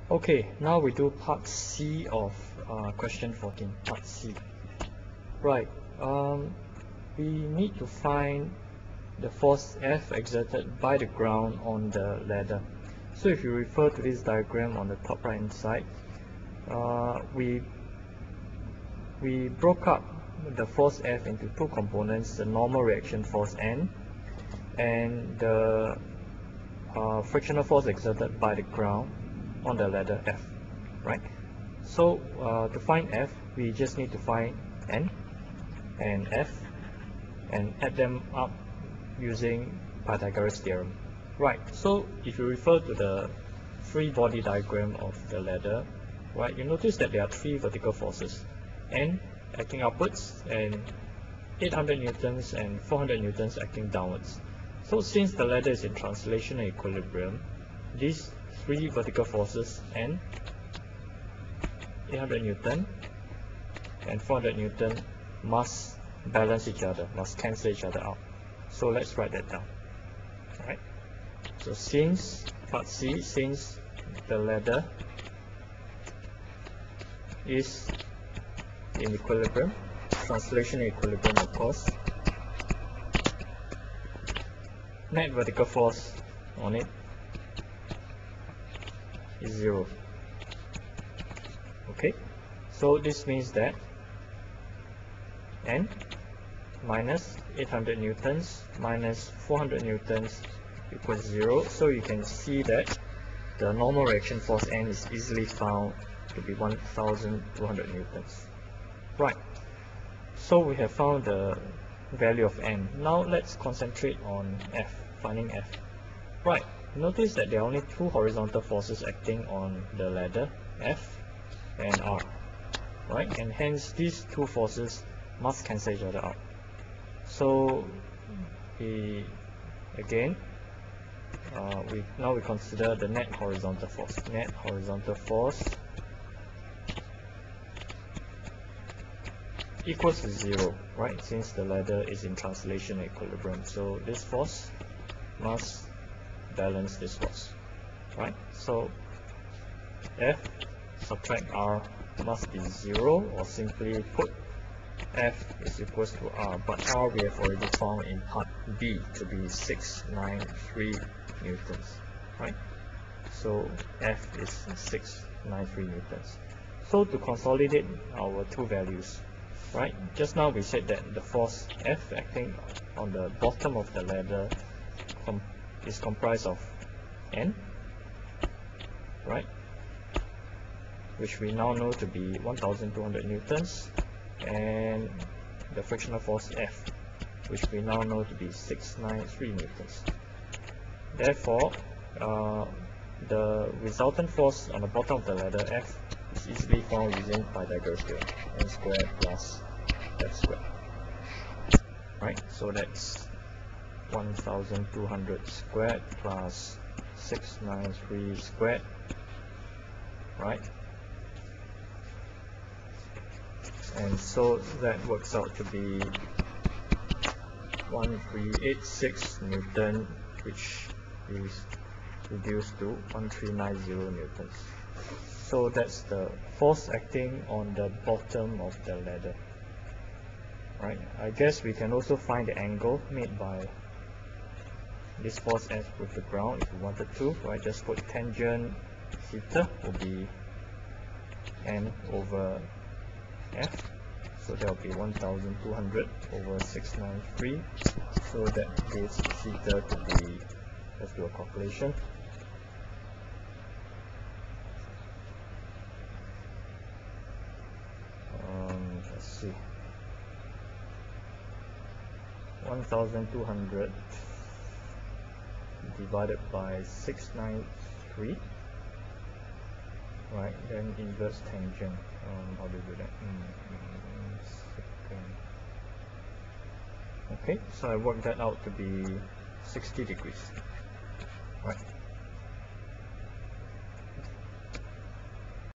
Okay, now we do part C of question 14, part C. Right, we need to find the force F exerted by the ground on the ladder. So if you refer to this diagram on the top right hand side, we broke up the force F into two components, the normal reaction force N and the frictional force exerted by the ground on the ladder F, right? So to find F, we just need to find N and F and add them up using Pythagoras theorem. Right, so if you refer to the free body diagram of the ladder, right, you notice that there are three vertical forces, N acting upwards and 800 newtons and 400 newtons acting downwards. So since the ladder is in translational equilibrium, these three vertical forces, N, 800 newton and 400 newton, must balance each other, must cancel each other out. So let's write that down. Alright. So since part C, since the ladder is in equilibrium, translational equilibrium of course, net vertical force on it is 0. Okay, so this means that N minus 800 newtons minus 400 newtons equals 0. So you can see that the normal reaction force N is easily found to be 1200 newtons. Right, so we have found the value of N. Now let's concentrate on F, finding F. Right, notice that there are only two horizontal forces acting on the ladder, F and R. Right, and hence these two forces must cancel each other out. So now we consider the net horizontal force. Net horizontal force equals to 0, right? Since the ladder is in translation equilibrium, so this force must balance this force, right? So F subtract R must be 0, or simply put, F is equals to R, but R we have already found in part B to be 693 newtons, right? So F is 693 newtons. So to consolidate our two values, right? Just now we said that the force F acting on the bottom of the ladder is comprised of N, right? Which we now know to be 1200 newtons, and the frictional force F, which we now know to be 693 newtons. Therefore, the resultant force on the bottom of the ladder F is easily found using Pythagoras theorem, N squared plus F squared. Right, so that's 1200 squared plus 693 squared, right? And so that works out to be 1386 Newton, which is reduced to 1390 newtons. So that's the force acting on the bottom of the ladder. Right? I guess we can also find the angle made by this force F with the ground if we wanted to. Right? Just put tangent theta will be N over F. So that will be 1200 over 693. So that gives theta to be, let's do a calculation. Let's see. 1200 divided by 693. Right, then inverse tangent. How do you do that? Okay, so I worked that out to be 60 degrees. Right.